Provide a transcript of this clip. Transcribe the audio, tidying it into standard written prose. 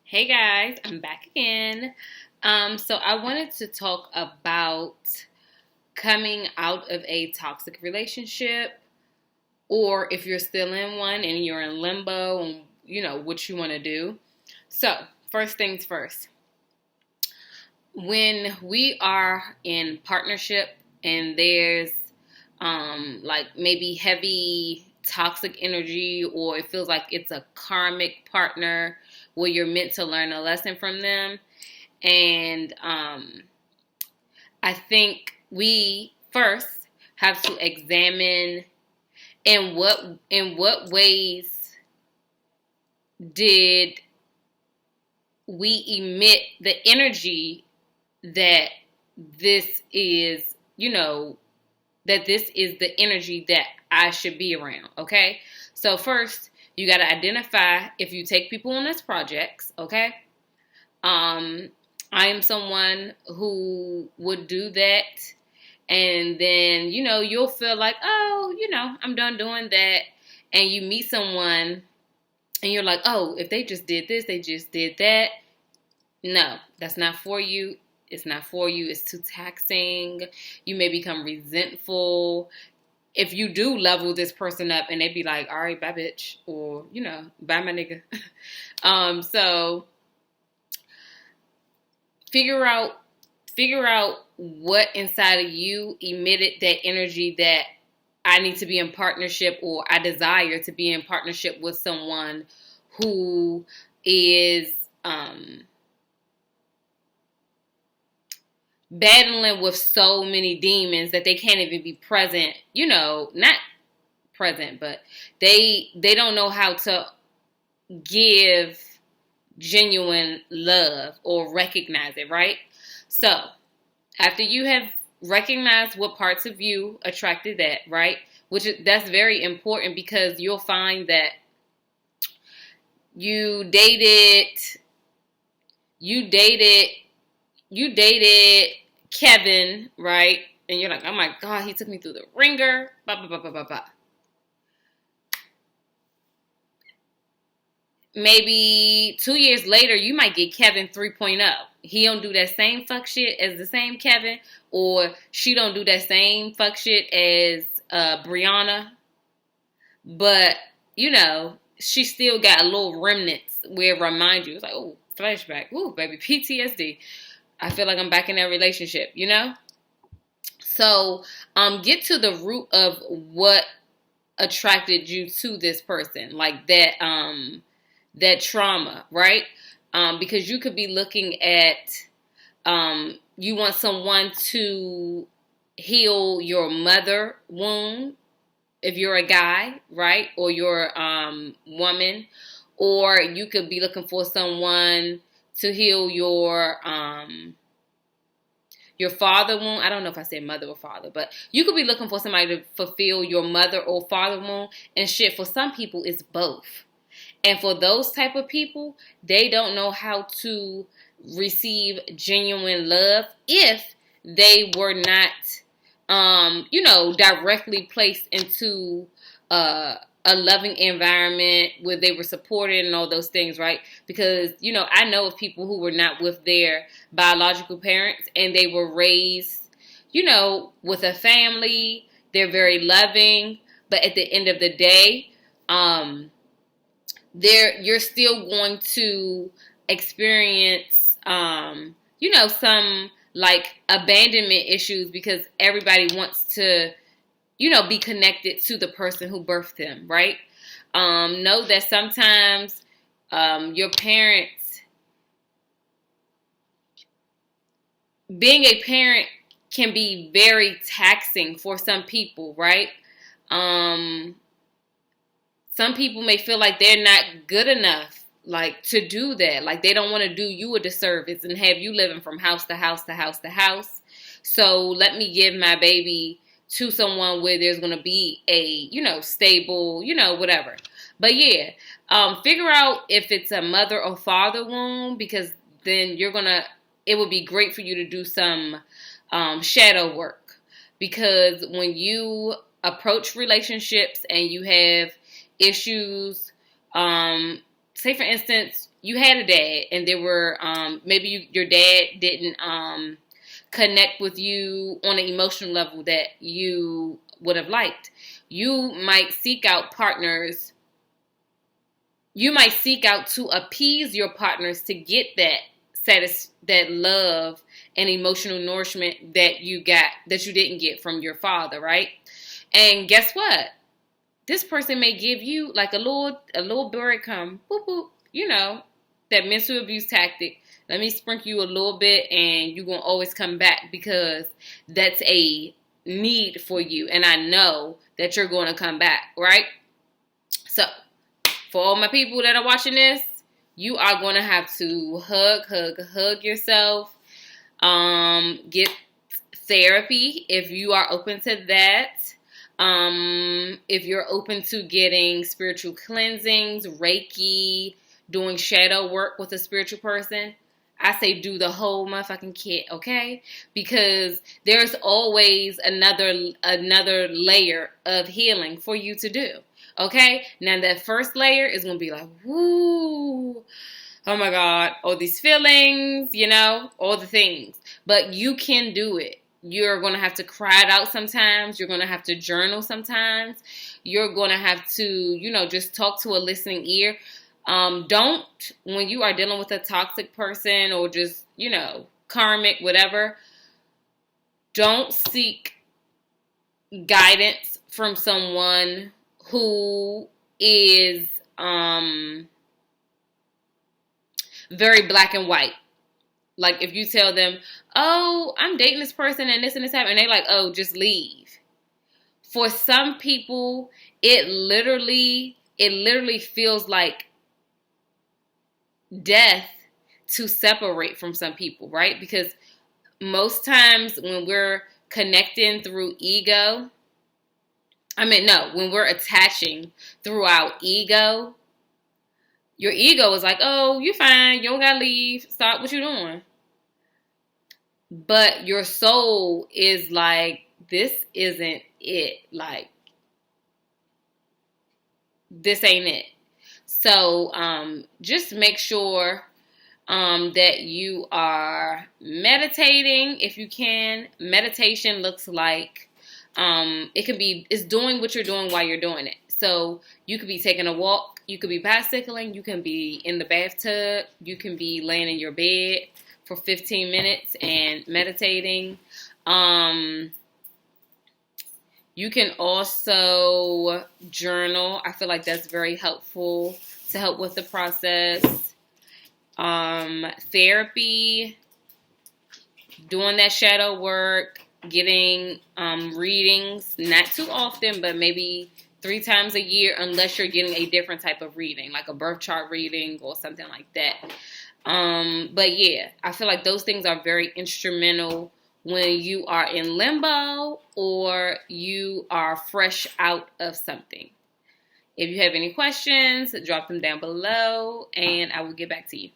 Hey guys, I'm back again. So I wanted to talk about coming out of a toxic relationship, or if you're still in one and you're in limbo and what you want to do. So, first things first. When we are in partnership and there's like maybe heavy toxic energy, or it feels like it's a karmic partner where you're meant to learn a lesson from them. And I think we first have to examine in what ways did we emit the energy that this is, that this is the energy that I should be around. Okay. So first you got to identify if you take people on as projects. Okay. Um, I am someone who would do that. And then, you'll feel like, oh, I'm done doing that. And you meet someone and you're like, oh, if they just did this, they just did that. No, that's not for you. It's not for you. It's too taxing. You may become resentful. If you do level this person up and they be like, all right, bye, bitch. Or, bye, my nigga. So figure out what inside of you emitted that energy that I need to be in partnership, or I desire to be in partnership with someone who is battling with so many demons that they can't even be present, not present, but they don't know how to give genuine love or recognize it, right? So after you have recognized what parts of you attracted that, right? That's very important, because you'll find that you dated you dated Kevin, right? And you're like, oh my God, he took me through the ringer, blah, blah, blah, blah, blah, blah. Maybe 2 years later, you might get Kevin 3.0. He don't do that same fuck shit as the same Kevin, or she don't do that same fuck shit as Brianna. But, she still got a little remnants where it reminds you. It's like, oh, flashback. Ooh, baby, PTSD. I feel like I'm back in that relationship, So, get to the root of what attracted you to this person, like that trauma, right? Because you could be looking at, you want someone to heal your mother wound if you're a guy, right? Or you're woman. Or you could be looking for someone to heal your father wound. I don't know if I said mother or father, but you could be looking for somebody to fulfill your mother or father wound. And shit, for some people, it's both. And for those type of people, they don't know how to receive genuine love if they were not, directly placed into a loving environment where they were supported and all those things, right? Because, I know of people who were not with their biological parents and they were raised, with a family. They're very loving, but at the end of the day, you're still going to experience, some like abandonment issues, because everybody wants to, be connected to the person who birthed them, right? Know that sometimes your parents, being a parent can be very taxing for some people, right? Some people may feel like they're not good enough, like, to do that. Like, they don't want to do you a disservice and have you living from house to house to house to house. So let me give my baby to someone where there's going to be a, stable, whatever. But yeah, figure out if it's a mother or father wound, because then it would be great for you to do some shadow work. Because when you approach relationships and you have issues, say for instance, you had a dad, and there were maybe your dad didn't connect with you on an emotional level that you would have liked. You might seek out partners. You might seek out to appease your partners to get that love and emotional nourishment that you didn't get from your father, right? And guess what? This person may give you like a little breadcrumb, boop boop, that mental abuse tactic. Let me sprinkle you a little bit, and you're gonna always come back because that's a need for you, and I know that you're going to come back, right? So, for all my people that are watching this, you are going to have to hug yourself. Get therapy if you are open to that. If you're open to getting spiritual cleansings, Reiki, doing shadow work with a spiritual person, I say do the whole motherfucking kit, okay? Because there's always another layer of healing for you to do, okay? Now that first layer is going to be like, woo, oh my God, all these feelings, all the things. But you can do it. You're going to have to cry it out sometimes. You're going to have to journal sometimes. You're going to have to, just talk to a listening ear. Don't, when you are dealing with a toxic person or just, karmic, whatever, don't seek guidance from someone who is very black and white. Like if you tell them, oh, I'm dating this person and this happened, and they like, oh, just leave. For some people, it literally feels like death to separate from some people, right? Because most times when we're connecting through ego, when we're attaching through our ego, your ego is like, oh, you're fine, you don't gotta leave, stop what you're doing. But your soul is like, this isn't it, like, this ain't it. So just make sure that you are meditating if you can. Meditation looks like it's doing what you're doing while you're doing it. So you could be taking a walk, you could be bicycling, you can be in the bathtub, you can be laying in your bed for 15 minutes and meditating. You can also journal. I feel like that's very helpful to help with the process. Therapy, doing that shadow work, getting readings, not too often, but maybe 3 times a year, unless you're getting a different type of reading, like a birth chart reading or something like that. But yeah, I feel like those things are very instrumental when you are in limbo or you are fresh out of something. If you have any questions, drop them down below and I will get back to you.